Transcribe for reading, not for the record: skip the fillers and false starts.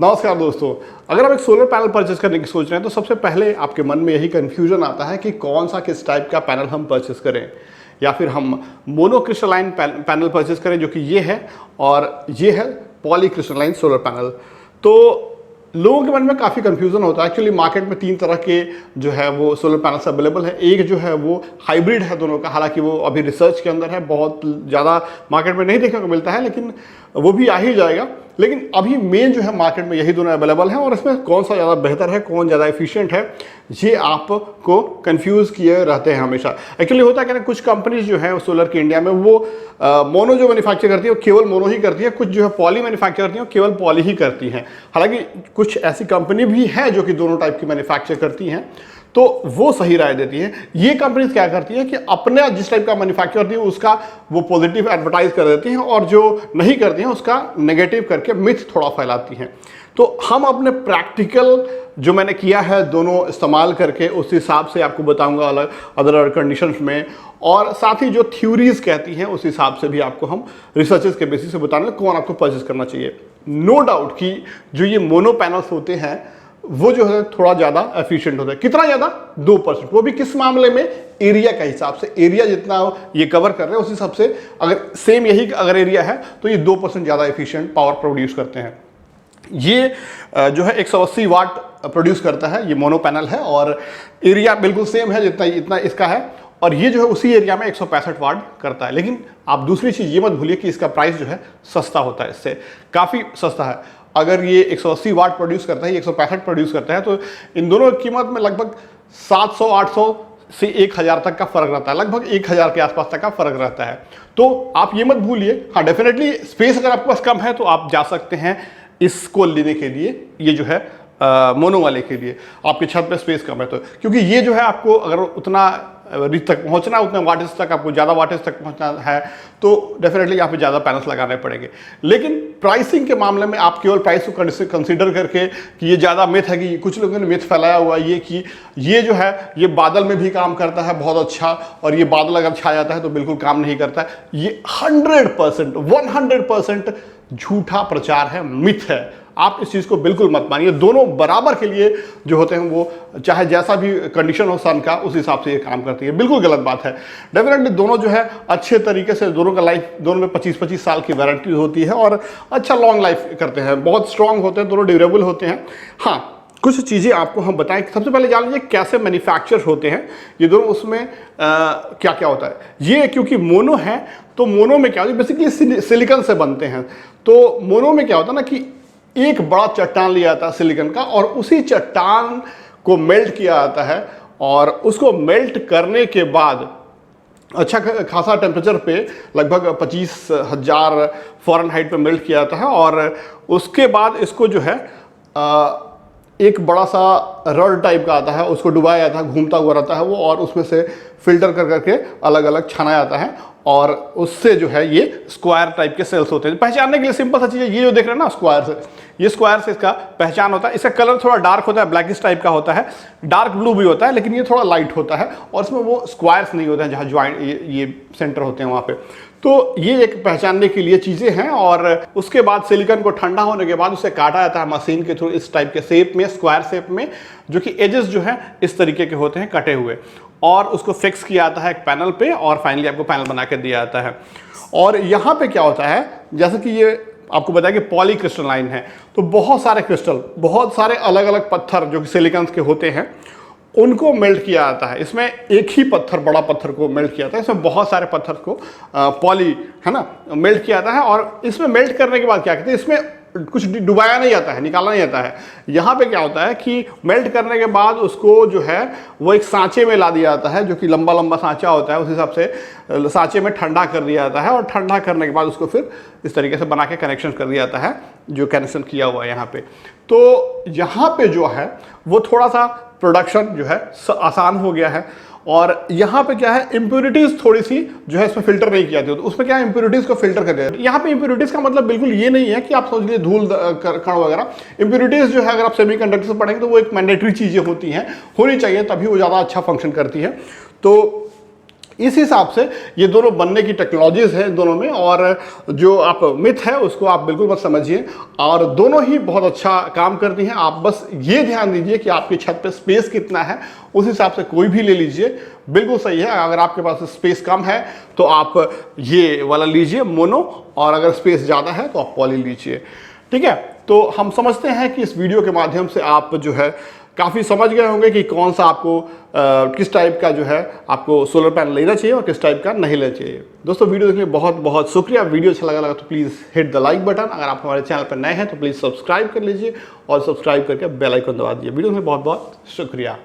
नमस्कार दोस्तों, अगर आप एक सोलर पैनल परचेस करने की सोच रहे हैं तो सबसे पहले आपके मन में यही कन्फ्यूजन आता है कि कौन सा किस टाइप का पैनल हम परचेस करें, या फिर हम मोनोक्रिस्टलाइन पैनल परचेस करें जो कि ये है, और ये है पॉलीक्रिस्टलाइन सोलर पैनल। तो लोगों के मन में काफ़ी कन्फ्यूजन होता है। एक्चुअली मार्केट में 3 तरह के जो है वो सोलर पैनल्स अवेलेबल है। एक जो है वो हाइब्रिड है दोनों का, हालांकि वो अभी रिसर्च के अंदर है, बहुत ज़्यादा मार्केट में नहीं देखने को मिलता है, लेकिन वो भी आ ही जाएगा। लेकिन अभी मेन जो है मार्केट में यही दोनों अवेलेबल हैं, और इसमें कौन सा ज़्यादा बेहतर है, कौन ज़्यादा एफिशिएंट है, ये आपको कंफ्यूज किए रहते हैं हमेशा। एक्चुअली होता है कि कुछ कंपनीज जो है सोलर की इंडिया में वो मोनो जो मैन्युफैक्चर करती है वो केवल मोनो ही करती है, कुछ जो है पॉली मैन्युफैक्चर करती है वो केवल पॉली ही करती हैं। हालांकि कुछ ऐसी कंपनी भी है जो कि दोनों टाइप की मैन्युफैक्चर करती हैं, तो वो सही राय देती है। ये कंपनीज क्या करती है कि अपने जिस टाइप का मैन्युफैक्चर करती है उसका वो पॉजिटिव एडवर्टाइज कर देती हैं, और जो नहीं करती हैं उसका नेगेटिव करके मिथ थोड़ा फैलाती हैं। तो हम अपने प्रैक्टिकल जो मैंने किया है दोनों इस्तेमाल करके उस हिसाब से आपको बताऊंगा अलग अदर कंडीशंस में, और साथ ही जो थ्योरीज कहती हैं उस हिसाब से भी आपको हम रिसर्चेस के बेसिस से बताने कौन आपको परचेस करना चाहिए। नो डाउट कि जो ये मोनो पैनल्स होते हैं वो जो है थोड़ा ज़्यादा एफिशिएंट होता है। कितना ज़्यादा? 2%। वो भी किस मामले में? एरिया के हिसाब से। एरिया जितना ये कवर कर रहे हैं उस हिसाब से अगर सेम यही अगर एरिया है तो ये 2% ज़्यादा एफिशिएंट पावर प्रोड्यूस करते हैं। ये जो है 180 वाट प्रोड्यूस करता है, ये मोनो पैनल है, और एरिया बिल्कुल सेम है जितना इतना इसका है, और ये जो है उसी एरिया में 165 वाट करता है। लेकिन आप दूसरी चीज़ ये मत भूलिए कि इसका प्राइस जो है सस्ता होता है, इससे काफ़ी सस्ता है। अगर ये 180 वाट प्रोड्यूस करता है, 165 प्रोड्यूस करता है, तो इन दोनों की कीमत में लगभग 700-800 से 1000 तक का फर्क रहता है, लगभग 1000 के आसपास तक का फर्क रहता है। तो आप ये मत भूलिए। हाँ, डेफिनेटली स्पेस अगर आपके पास कम है तो आप जा सकते हैं इसको लेने के लिए, ये जो है मोनो वाले के लिए। आपकी छत पे स्पेस कम है तो, क्योंकि ये जो है आपको अगर उतना रिच तक पहुंचना है, उतने वाटेज तक आपको ज़्यादा वाटेज तक पहुंचना है, तो डेफिनेटली यहाँ पे ज़्यादा पैनल्स लगाने पड़ेंगे। लेकिन प्राइसिंग के मामले में आप केवल प्राइस को कंसीडर करके कि ये ज़्यादा मिथ है, कि कुछ लोगों ने मिथ फैलाया हुआ ये कि ये जो है ये बादल में भी काम करता है बहुत अच्छा, और ये बादल अगर छा जाता है तो बिल्कुल काम नहीं करता है, ये 100% झूठा प्रचार है, मिथ है। आप इस चीज़ को बिल्कुल मत मानिए। दोनों बराबर के लिए जो होते हैं वो चाहे जैसा भी कंडीशन हो सन का उस हिसाब से ये काम करती है, बिल्कुल गलत बात है। डेफिनेटली दोनों जो है अच्छे तरीके से, दोनों का लाइफ, दोनों में 25-25 साल की वारंटी होती है, और अच्छा लॉन्ग लाइफ करते हैं, बहुत स्ट्रांग होते हैं, दोनों ड्यूरेबल होते हैं। हाँ, कुछ चीज़ें आपको हम बताएं। सबसे पहले जान लीजिए कैसे मैन्युफैक्चर होते हैं ये दोनों, उसमें क्या क्या होता है। ये क्योंकि मोनो है तो मोनो में क्या होता है, बेसिकली सिलिकॉन से बनते हैं। तो मोनो में क्या होता है ना कि एक बड़ा चट्टान लिया जाता है सिलिकॉन का, और उसी चट्टान को मेल्ट किया जाता है, और उसको मेल्ट करने के बाद अच्छा खासा टेम्परेचर पे लगभग 25,000 फ़ारेनहाइट पे मेल्ट किया जाता है, और उसके बाद इसको जो है एक बड़ा सा रड टाइप का आता है, उसको डुबाया जाता है, घूमता हुआ रहता है वो, और उसमें से फिल्टर कर करके अलग अलग छाना जाता है, और उससे जो है ये स्क्वायर टाइप के सेल्स होते हैं। पहचानने के लिए सिंपल सा चीज़ है, ये जो देख रहे हैं ना स्क्वायर से, ये स्क्वायर से इसका पहचान होता है। इसका कलर थोड़ा डार्क होता है, ब्लैकिश टाइप का होता है, डार्क ब्लू भी होता है, लेकिन ये थोड़ा लाइट होता है, और इसमें वो स्क्वायर्स नहीं होते हैं जहाँ ज्वाइंट ये सेंटर होते हैं वहाँ पे। तो ये एक पहचानने के लिए चीज़ें हैं, और उसके बाद सिलिकॉन को ठंडा होने के बाद उसे काटा जाता है मशीन के थ्रू इस टाइप के शेप में, स्क्वायर शेप में, जो कि एजेस जो हैं इस तरीके के होते हैं कटे हुए, और उसको फिक्स किया जाता है एक पैनल पे, और फाइनली आपको पैनल बना के दिया जाता है। और यहाँ पे क्या होता है, जैसे कि ये आपको बताया कि पॉलीक्रिस्टलाइन है, तो बहुत सारे क्रिस्टल, बहुत सारे अलग अलग पत्थर जो कि सिलिकॉन के होते हैं उनको मेल्ट किया जाता है। इसमें एक ही पत्थर, बड़ा पत्थर को मेल्ट किया जाता है, इसमें बहुत सारे पत्थर को पॉली है ना मेल्ट किया जाता है। और इसमें मेल्ट करने के बाद क्या कहते हैं, इसमें कुछ डुबाया नहीं जाता है, निकाला नहीं जाता है। यहाँ पे क्या होता है कि मेल्ट करने के बाद उसको जो है वो एक सांचे में ला दिया जाता है, जो कि लंबा लंबा सांचा होता है, उस हिसाब से सांचे में ठंडा कर दिया जाता है, और ठंडा करने के बाद उसको फिर इस तरीके से बना के कनेक्शन कर दिया जाता है, जो कनेक्शन किया हुआ है यहाँ पे। तो यहाँ पे जो है वो थोड़ा सा प्रोडक्शन जो है आसान हो गया है, और यहाँ पे क्या है, इंप्योरिटीज थोड़ी सी जो है इसमें फिल्टर नहीं किया जाती, तो उसमें क्या है इंप्योरिटीज को फिल्टर कर दिया। यहाँ पे इंप्योरिटीज का मतलब बिल्कुल ये नहीं है कि आप सोच लीजिए धूल कण वगैरह। इंप्योरिटीज जो है अगर आप सेमीकंडक्टर से पढ़ेंगे तो वो एक मैंडेटरी चीजें होती हैं, होनी चाहिए, तभी वो ज़्यादा अच्छा फंक्शन करती है। तो इस हिसाब से ये दोनों बनने की टेक्नोलॉजीज है दोनों में, और जो आप मिथ है उसको आप बिल्कुल मत समझिए, और दोनों ही बहुत अच्छा काम करती हैं। आप बस ये ध्यान दीजिए कि आपकी छत पे स्पेस कितना है, उस हिसाब से कोई भी ले लीजिए, बिल्कुल सही है। अगर आपके पास स्पेस कम है तो आप ये वाला लीजिए मोनो, और अगर स्पेस ज़्यादा है तो आप पॉली लीजिए, ठीक है। तो हम समझते हैं कि इस वीडियो के माध्यम से आप जो है काफ़ी समझ गए होंगे कि कौन सा आपको किस टाइप का जो है आपको सोलर पैनल लेना चाहिए और किस टाइप का नहीं लेना चाहिए। दोस्तों वीडियो देखने के लिए बहुत बहुत शुक्रिया। वीडियो अच्छा लगा तो please hit the like button. अगर आप हमारे चैनल पर नए हैं तो प्लीज़ सब्सक्राइब कर लीजिए, और सब्सक्राइब करके बेल आइकन दबा दीजिए। वीडियो में बहुत बहुत शुक्रिया।